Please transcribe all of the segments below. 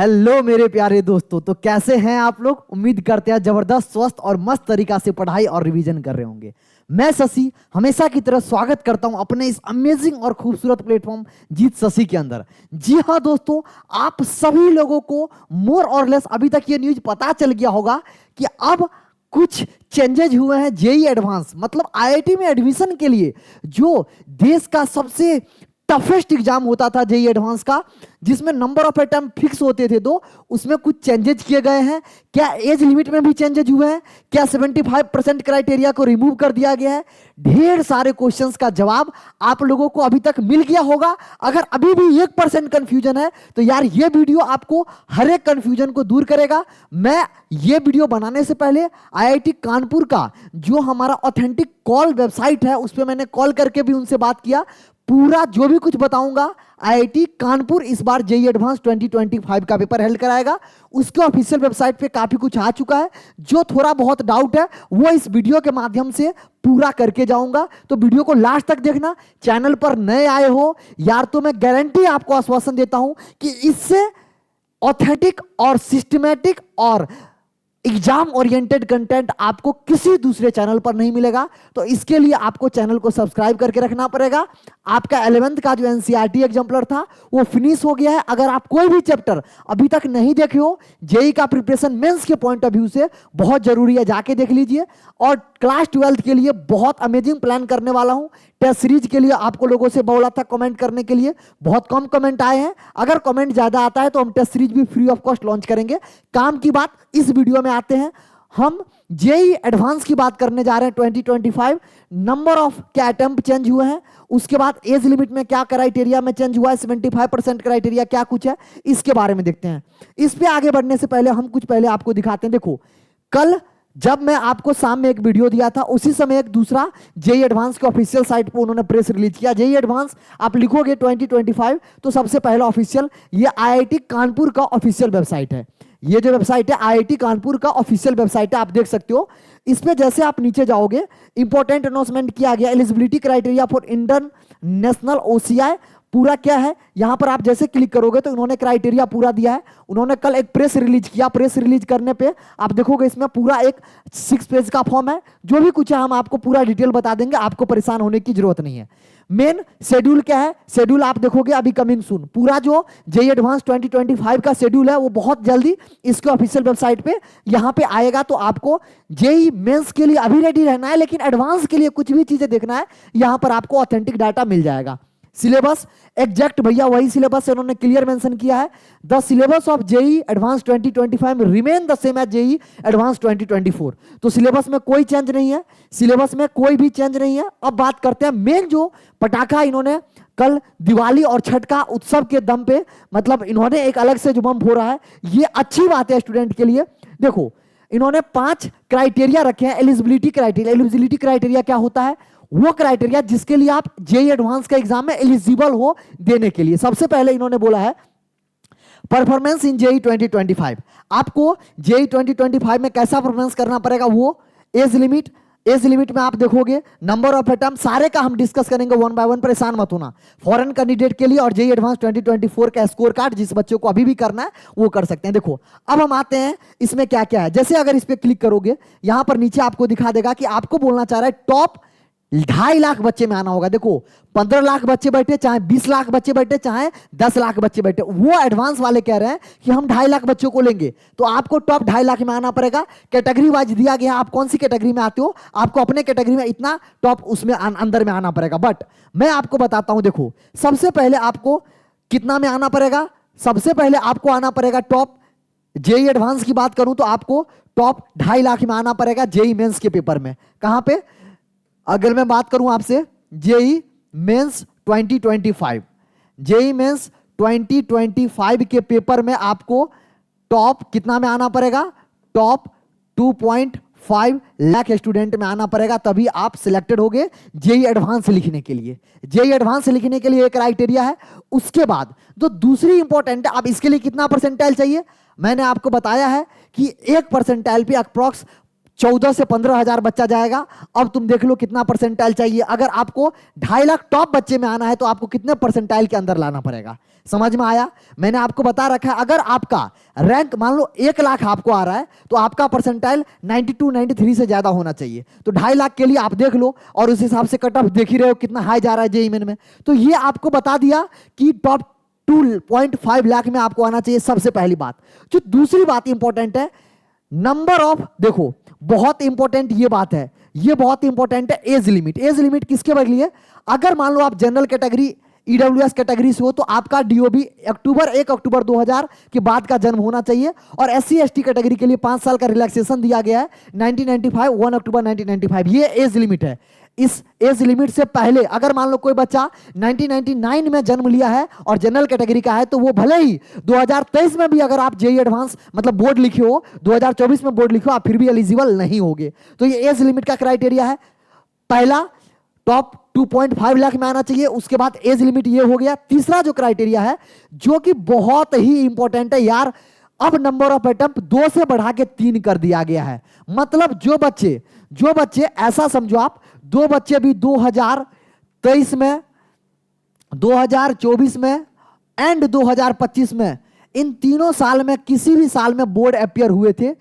Hello मेरे प्यारे दोस्तों, तो कैसे हैं आप लोग। उम्मीद करते हैं जबरदस्त, स्वस्थ और मस्त तरीका से पढ़ाई और रिवीजन कर रहे होंगे। मैं शशि हमेशा की तरह स्वागत करता हूं अपने इस अमेजिंग और खूबसूरत प्लेटफॉर्म जीत शशि के अंदर। जी हाँ दोस्तों, आप सभी लोगों को मोर और लेस अभी तक ये न्यूज पता चल गया होगा कि अब कुछ चेंजेज हुए हैं जेई एडवांस मतलब आईआईटी में एडमिशन के लिए। जो देश का सबसे टफेस्ट एग्जाम होता था जेई एडवांस का, जिसमें नंबर ऑफ अटेम्प्ट फिक्स होते थे, तो उसमें कुछ चेंजेज किए गए हैं। क्या एज लिमिट में भी चेंजेज हुए हैं? क्या 75% क्राइटेरिया को रिमूव कर दिया गया है? ढेर सारे क्वेश्चंस का जवाब आप लोगों को अभी तक मिल गया होगा। अगर अभी भी 1% कंफ्यूजन है तो यार ये वीडियो आपको हर एक कंफ्यूजन को दूर करेगा। मैं ये वीडियो बनाने से पहले आईआईटी कानपुर का जो हमारा ऑथेंटिक कॉल वेबसाइट है, उस पर मैंने कॉल करके भी उनसे बात किया। पूरा जो भी कुछ बताऊंगा, आईआईटी कानपुर इस बार जेई एडवांस 2025 का पेपर हेल्ड कराएगा। उसके ऑफिशियल वेबसाइट पे काफी कुछ आ चुका है। जो थोड़ा बहुत डाउट है वो इस वीडियो के माध्यम से पूरा करके जाऊंगा, तो वीडियो को लास्ट तक देखना। चैनल पर नए आए हो यार, तो मैं गारंटी आपको आश्वासन देता हूं कि इससे ऑथेंटिक और सिस्टमैटिक और एग्जाम ओरिएंटेड कंटेंट आपको किसी दूसरे चैनल पर नहीं मिलेगा। तो इसके लिए आपको चैनल को सब्सक्राइब करके रखना पड़ेगा। आपका 11th का जो एनसीईआरटी एग्जाम्पलर था वो फिनिश हो गया है। अगर आप कोई भी चैप्टर अभी तक नहीं देखे हो, जेई का प्रिपरेशन मेंस के पॉइंट ऑफ व्यू से बहुत जरूरी है, जाके देख लीजिए। और क्लास 12th के लिए बहुत अमेजिंग प्लान करने वाला हूं। टेस्ट सीरीज के लिए आपको लोगों से बोला था कमेंट करने के लिए, बहुत कम कमेंट आए हैं। अगर कमेंट ज्यादा आता है तो हम टेस्ट सीरीज भी फ्री ऑफ कॉस्ट लॉन्च करेंगे। काम की बात इस वीडियो में आते हैं। हम जेई एडवांस की बात करने जा रहे हैं 2025। नंबर ऑफ क्या अटेम्प्ट चेंज हुए हैं, उसके बाद एज लिमिट में क्या क्राइटेरिया में चेंज हुआ है, 75% क्राइटेरिया क्या कुछ है, इसके बारे में देखते हैं। इस पे आगे बढ़ने से पहले हम कुछ पहले आपको दिखाते हैं। देखो, कल जब मैं आपको शाम में एक वीडियो दिया था, उसी समय एक दूसरा जेई एडवांस के ऑफिशियल साइट पर उन्होंने प्रेस रिलीज किया। जेई एडवांस आप लिखोगे 2025 तो सबसे पहला ऑफिशियल ये आईआईटी कानपुर का ऑफिशियल वेबसाइट है। ये जो वेबसाइट है आईआईटी कानपुर का ऑफिशियल वेबसाइट है, आप देख सकते हो। इस पे जैसे आप नीचे जाओगे, इंपॉर्टेंट अनाउंसमेंट किया गया, eligibility criteria for Indian national OCI पूरा क्या है। यहां पर आप जैसे क्लिक करोगे तो उन्होंने क्राइटेरिया पूरा दिया है। उन्होंने कल एक प्रेस रिलीज किया। प्रेस रिलीज करने पे आप देखोगे इसमें पूरा एक 6 पेज का फॉर्म है। जो भी कुछ है हम आपको पूरा डिटेल बता देंगे, आपको परेशान होने की जरूरत नहीं है। मेन शेड्यूल क्या है, शेड्यूल आप देखोगे अभी कमिंग सून। पूरा जो जेई एडवांस 2025 का शेड्यूल है वो बहुत जल्दी इसके ऑफिशियल वेबसाइट पे यहां पे आएगा। तो आपको जेई मेंस के लिए अभी रेडी रहना है, लेकिन एडवांस के लिए कुछ भी चीजें देखना है, यहां पर आपको ऑथेंटिक डाटा मिल जाएगा। सिलेबस एग्जैक्ट भैया वही सिलेबस है, उन्होंने क्लियर मेंशन किया है। The syllabus of JEE advance 2025 remain the same as JEE advance 2024। तो सिलेबस में कोई चेंज नहीं है, सिलेबस में कोई भी चेंज नहीं है। अब बात करते हैं मेन जो पटाखा इन्होंने कल दिवाली और छठ का उत्सव के दम पे, मतलब इन्होंने एक अलग से जो बम फोड़ा है, ये अच्छी बात है स्टूडेंट के लिए। देखो, इन्होंने 5 क्राइटेरिया रखे हैं। एलिजिबिलिटी क्राइटेरिया, एलिजिबिलिटी क्राइटेरिया क्या होता है, वो क्राइटेरिया जिसके लिए आप जेई एडवांस का एग्जाम में एलिजिबल हो देने के लिए। सबसे पहले इन्होंने बोला है परफॉर्मेंस इन जेई 2025। आपको जेई 2025 में कैसा परफॉर्मेंस करना पड़ेगा, वो एज लिमिट, एज लिमिट में आप देखोगे नंबर ऑफ अटेम्प्ट, सारे का हम डिस्कस करेंगे वन बाय वन, परेशान मत होना। फॉरेन कैंडिडेट के लिए और जेई एडवांस 2024 का स्कोर कार्ड जिस बच्चों को अभी भी करना है वो कर सकते हैं। देखो, अब हम आते हैं इसमें क्या क्या है। जैसे अगर इस पे क्लिक करोगे, यहां पर नीचे आपको दिखा देगा कि आपको बोलना चाह रहा है टॉप 2.5 लाख बच्चे में आना होगा। देखो, 15 लाख बच्चे बैठे, चाहे 20 लाख बच्चे बैठे, चाहे 10 लाख बच्चे बैठे, वो एडवांस वाले कह रहे हैं कि हम 2.5 लाख बच्चों को लेंगे, तो आपको टॉप 2.5 लाख में आना पड़ेगा। कैटेगरी वाइज दिया गया, आप कौन सी कैटेगरी में आते हो, आपको अपने कैटेगरी में इतना टॉप उसमें अंदर में आना पड़ेगा। बट मैं आपको बताता हूं, देखो सबसे पहले आपको कितना में आना पड़ेगा, सबसे पहले आपको आना पड़ेगा टॉप, जेई एडवांस की बात करूं तो आपको टॉप 2.5 लाख में आना पड़ेगा जेई मेंस के पेपर में। कहां पे, अगर मैं बात करूं आपसे जेई मेंस 2025, जेई मेंस 2025 के पेपर में आपको टॉप कितना में आना पड़ेगा, टॉप 2.5 लाख स्टूडेंट में आना पड़ेगा, तभी आप सिलेक्टेड होगे जेई एडवांस लिखने के लिए। जेई एडवांस लिखने के लिए एक क्राइटेरिया है। उसके बाद जो दूसरी इंपॉर्टेंट है, अब इसके लिए कितना परसेंटाइल चाहिए, मैंने आपको बताया है कि 1 परसेंटाइल पे अप्रॉक्स 14 से 15 हजार बच्चा जाएगा। अब तुम देख लो कितना परसेंटाइल चाहिए। अगर आपको 2.5 लाख टॉप बच्चे में आना है तो आपको कितने परसेंटाइल के अंदर लाना पड़ेगा, समझ में आया? मैंने आपको बता रखा है, अगर आपका रैंक मान लो 1 लाख आपको आ रहा है तो आपका परसेंटाइल 92 93 से ज्यादा होना चाहिए। तो 2.5 लाख के लिए आप देख लो और उस हिसाब से कट ऑफ देख ही रहे हो कितना हाई जा रहा है जेईई मेन में। तो ये आपको बता दिया कि टॉप 2.5 लाख में आपको आना चाहिए, सबसे पहली बात। जो दूसरी बात इंपॉर्टेंट है, नंबर ऑफ, देखो बहुत इंपॉर्टेंट ये बात है, ये बहुत इंपॉर्टेंट है, एज लिमिट। एज लिमिट किसके बदली है? अगर मान लो आप जनरल कैटेगरी ईडब्ल्यूएस कैटेगरी से हो तो आपका डीओबी 1 अक्टूबर 2000 के बाद का जन्म होना चाहिए, और एससी एसटी कैटेगरी के लिए 5 साल का रिलैक्सेशन दिया गया है 1995 1 अक्टूबर 1995, ये एज लिमिट है। इस एज लिमिट से पहले अगर मान लो कोई बच्चा 1999 में जन्म लिया है और जनरल कैटेगरी का है तो वो भले ही 2023 में भी अगर आप जेईई एडवांस मतलब बोर्ड लिखे हो, 2024 में बोर्ड लिखे हो, आप फिर भी एलिजिबल नहीं होगे। तो ये एज लिमिट का क्राइटेरिया है। पहला, टॉप 2.5 लाख में आना चाहिए, उसके बाद एज लिमिट ये हो गया। तीसरा जो क्राइटेरिया है जो कि बहुत ही इंपॉर्टेंट है यार, अब नंबर ऑफ अटेम्प्ट 2 से बढ़ा के 3 कर दिया गया है। मतलब जो बच्चे ऐसा समझो आप, 2 बच्चे भी 2023 में, 2024 में एंड 2025 में, इन तीनों साल में किसी भी साल में बोर्ड अपियर हुए थे।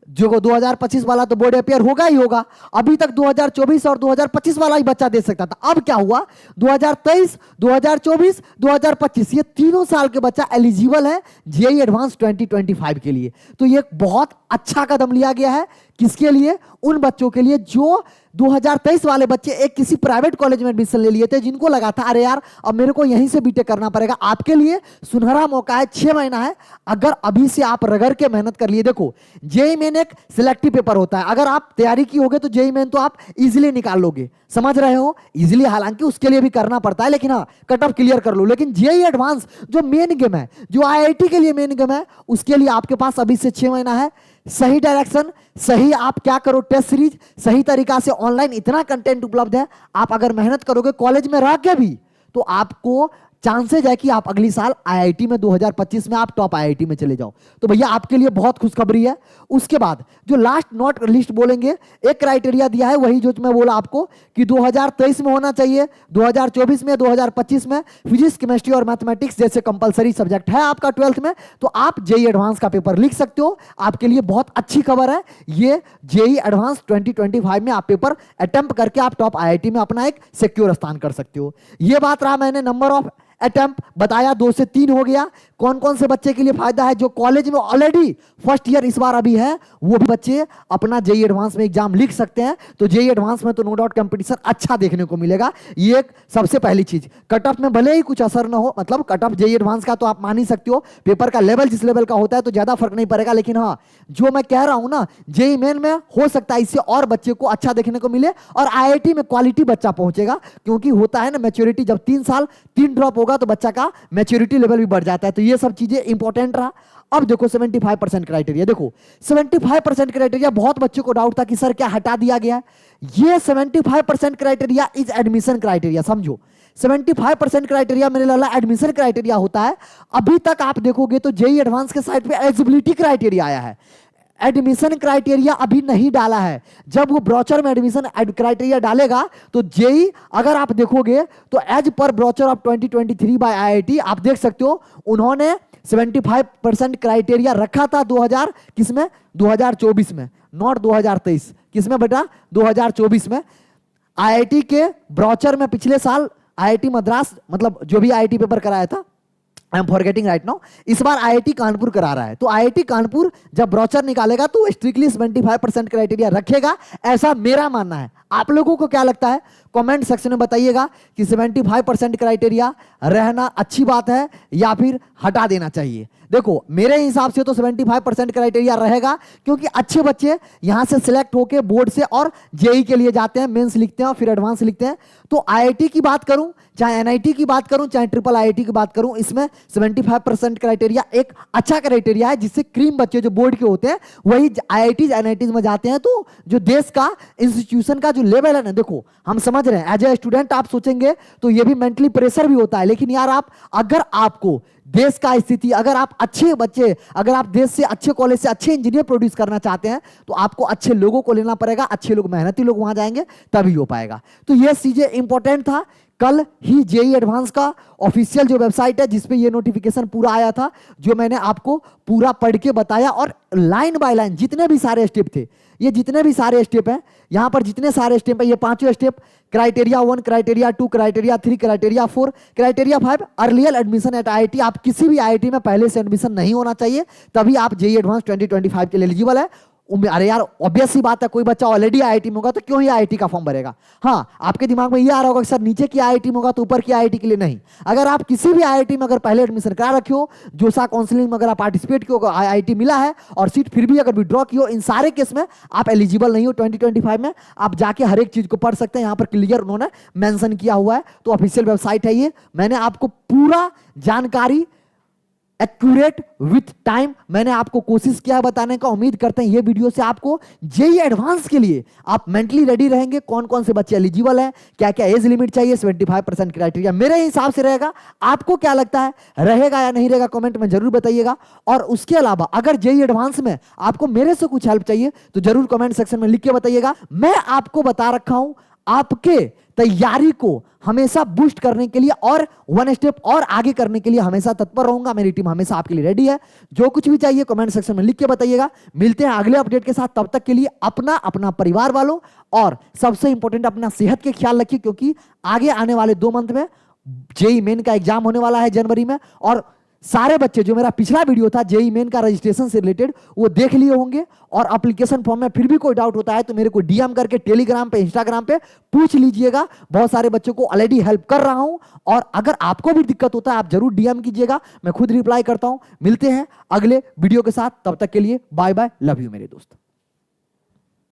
जो 2025 वाला तो बोर्ड अपियर होगा ही होगा, अभी तक 2024 और 2025 वाला ही बच्चा दे सकता था। अब क्या हुआ, 2023, 2024, 2025 ये तीनों साल के बच्चा एलिजिबल है जेईई एडवांस 2025 के लिए। तो ये बहुत अच्छा कदम लिया गया है। किसके लिए? उन बच्चों के लिए जो 2023 वाले बच्चे एक किसी प्राइवेट कॉलेज में एडमिशन ले लिए थे, जिनको लगा था अरे यार अब मेरे को यहीं से बीटेक करना पड़ेगा। आपके लिए सुनहरा मौका है, 6 महीना है, अगर अभी से आप रगड़ के मेहनत कर लिए। देखो जेईई मेन एक सिलेक्टिव पेपर होता है, अगर आप तैयारी की होगे तो जेईई मेन तो आप इजीली निकाल लोगे, समझ रहे हो? इजीली, हालांकि उसके लिए भी करना पड़ता है, लेकिन हाँ कट ऑफ क्लियर कर लो। लेकिन जेईई एडवांस जो मेन गेम है, जो आईआईटी के लिए मेन गेम है, उसके लिए आपके पास अभी से 6 महीना है। सही डायरेक्शन, सही आप क्या करो, टेस्ट सीरीज, सही तरीका से ऑनलाइन इतना कंटेंट उपलब्ध है, आप अगर मेहनत करोगे कॉलेज में रह के भी तो आपको चांसेज है कि आप अगली साल आईआईटी में 2025 में आप टॉप आईआईटी में चले जाओ। तो भैया आपके लिए बहुत खुशखबरी है। उसके बाद जो लास्ट नॉट लिस्ट बोलेंगे, एक क्राइटेरिया दिया है वही जो मैं बोला आपको कि 2023 में होना चाहिए, 2024 में, 2025 में फिजिक्स, केमिस्ट्री और मैथमेटिक्स जैसे कंपलसरी सब्जेक्ट है आपका 12th में, तो आप जेईई एडवांस का पेपर लिख सकते हो। आपके लिए बहुत अच्छी खबर है ये, जेईई एडवांस 2025 में आप पेपर अटेम्प्ट करके आप टॉप आईआईटी में अपना एक सिक्योर स्थान कर सकते हो। ये बात रहा, मैंने नंबर ऑफ अटेम्प्ट बताया, 2 से 3 हो गया। कौन कौन से बच्चे के लिए फायदा है? जो कॉलेज में ऑलरेडी फर्स्ट ईयर इस बार अभी है, वो भी बच्चे अपना जेईई एडवांस में एग्जाम लिख सकते हैं। तो जेईई एडवांस में तो नो डाउट कंपटीशन अच्छा देखने को मिलेगा, ये एक सबसे पहली चीज। कट ऑफ में भले ही कुछ असर ना हो, मतलब कट ऑफ जेईई एडवांस का तो आप मान ही सकते हो, पेपर का लेवल जिस लेवल का होता है तो ज्यादा फर्क नहीं पड़ेगा। लेकिन हाँ, जो मैं कह रहा हूं ना, जेईई मेन में हो सकता है इससे और बच्चे को अच्छा देखने को मिले और आईआईटी में क्वालिटी बच्चा पहुंचेगा, क्योंकि होता है ना मैच्योरिटी, जब 3 साल 3 ड्रॉप होगा तो बच्चा का मैच्योरिटी लेवल भी बढ़ जाता है। तो ये सब चीजें इंपॉर्टेंट रहा। अब देखो 75% क्राइटेरिया, देखो 75% क्राइटेरिया, बहुत बच्चों को डाउट था कि सर क्या हटा दिया गया है। ये 75% क्राइटेरिया इज एडमिशन क्राइटेरिया, समझो 75% क्राइटेरिया मेरे लाला एडमिशन क्राइटेरिया होता है। अभी तक आप देखोगे तो जेईई एडवांस के साइड पे एलिजिबिलिटी क्राइटेरिया आया है, एडमिशन क्राइटेरिया अभी नहीं डाला है। जब वो ब्रोचर में एडमिशन क्राइटेरिया डालेगा तो जेईई, अगर आप देखोगे तो as per brochure of 2023 bye IIT आप देख सकते हो, उन्होंने 75% क्राइटेरिया रखा था 2024 में, नॉट 2023। किसमें बेटा? 2024 में। आईआईटी के ब्रोचर में पिछले साल आईआईटी मद्रास, मतलब जो भी आईआईटी पेपर कराया था, I am forgetting right now, इस बार आईआईटी कानपुर करा रहा है। तो आईआईटी कानपुर जब ब्रोचर निकालेगा तो स्ट्रिक्टली 75% क्राइटेरिया रखेगा, ऐसा मेरा मानना है। आप लोगों को क्या लगता है? कमेंट सेक्शन में बताइएगा कि 75% क्राइटेरिया रहना अच्छी बात है या फिर हटा देना चाहिए। देखो मेरे हिसाब से तो 75% क्राइटेरिया रहेगा, क्योंकि अच्छे बच्चे यहां से सिलेक्ट होके बोर्ड से और जेईई के लिए जाते हैं, मेंस लिखते हैं और फिर एडवांस लिखते हैं। तो आईआईटी की बात करूं, चाहे एनआईटी की बात करूं, चाहे ट्रिपल आईआईटी की बात करूं, इसमें 75% क्राइटेरिया एक अच्छा क्राइटेरिया है, जिससे क्रीम बच्चे जो बोर्ड के होते हैं वही आईआईटीज एनआईटीज में जाते हैं। तो जो देश का इंस्टीट्यूशन का जो लेवल है ना, देखो हम समझ रहे हैं एज ए स्टूडेंट आप सोचेंगे तो ये भी मेंटली प्रेशर भी होता है, लेकिन यार आप, अगर आपको देश का स्थिति, अगर आप अच्छे बच्चे, अगर आप देश से अच्छे कॉलेज से अच्छे इंजीनियर प्रोड्यूस करना चाहते हैं तो आपको अच्छे लोगों को लेना पड़ेगा, अच्छे लोग, मेहनती लोग वहां जाएंगे तभी हो पाएगा। तो ये चीजें इंपॉर्टेंट था। कल ही जेई एडवांस का ऑफिशियल जो वेबसाइट है जिसपे ये नोटिफिकेशन पूरा आया था, जो मैंने आपको पूरा पढ़ के बताया और लाइन बाय लाइन जितने भी सारे स्टेप थे, ये जितने भी सारे स्टेप हैं, यहां पर जितने सारे स्टेप हैं, ये पांचों step, criteria 1, criteria 2, criteria 3, criteria 4, criteria 5, earlier admission eight IIT. आप किसी भी आईआईटी में पहले से एडमिशन नहीं होना चाहिए, तभी आप जेई एडवांस 2025 के लिए एलिजिबल है। अरे यार ऑब्वियस सी बात है, कोई बच्चा ऑलरेडी आईआईटी में होगा तो क्यों ही आईआईटी का फॉर्म भरेगा। हाँ, आपके दिमाग में ये आ रहा होगा कि सर नीचे की आईआईटी में होगा तो ऊपर की आईआईटी के लिए नहीं। अगर आप किसी भी आईआईटी में अगर पहले एडमिशन करा रखे हो, जोसा काउंसलिंग में अगर आप पार्टिसिपेट किए हो, आईआईटी मिला है और सीट फिर भी अगर विड्रॉ की हो, इन सारे केस में आप एलिजिबल नहीं हो 2025 में। आप जाके हर एक चीज को पढ़ सकते हैं, यहाँ पर क्लियर उन्होंने मेंशन किया हुआ है। तो ऑफिशियल वेबसाइट है ये, मैंने आपको पूरा जानकारी एक्यूरेट विथ टाइम मैंने आपको कोशिश किया बताने का। उम्मीद करते हैं ये वीडियो से आपको जेई एडवांस के लिए आप मेंटली रेडी रहेंगे। कौन कौन से बच्चे एलिजिबल हैं, क्या क्या एज लिमिट चाहिए, 75% क्राइटेरिया मेरे हिसाब से रहेगा। आपको क्या लगता है, रहेगा या नहीं रहेगा, कमेंट में जरूर बताइएगा। और उसके अलावा अगर जेई एडवांस में आपको मेरे से कुछ हेल्प चाहिए तो जरूर कमेंट सेक्शन में लिख के बताइएगा। मैं आपको बता रखा हूं आपके तैयारी को हमेशा बूस्ट करने के लिए और वन स्टेप और आगे करने के लिए हमेशा तत्पर रहूंगा। मेरी टीम हमेशा आपके लिए रेडी है। जो कुछ भी चाहिए कमेंट सेक्शन में लिख के बताइएगा। मिलते हैं अगले अपडेट के साथ, तब तक के लिए अपना परिवार वालों और सबसे इंपॉर्टेंट अपना सेहत के ख्याल रखिए, क्योंकि आगे आने वाले 2 मंथ में जेई मेन का एग्जाम होने वाला है जनवरी में। और सारे बच्चे जो मेरा पिछला वीडियो था जेई मेन का रजिस्ट्रेशन से रिलेटेड वो देख लिए होंगे। और एप्लीकेशन फॉर्म में फिर भी कोई डाउट होता है तो मेरे को डीएम करके टेलीग्राम पे, इंस्टाग्राम पे पूछ लीजिएगा। बहुत सारे बच्चों को ऑलरेडी हेल्प कर रहा हूं और अगर आपको भी दिक्कत होता है आप जरूर डीएम कीजिएगा, मैं खुद रिप्लाई करता हूं। मिलते हैं अगले वीडियो के साथ, तब तक के लिए बाय बाय, लव यू मेरे दोस्त।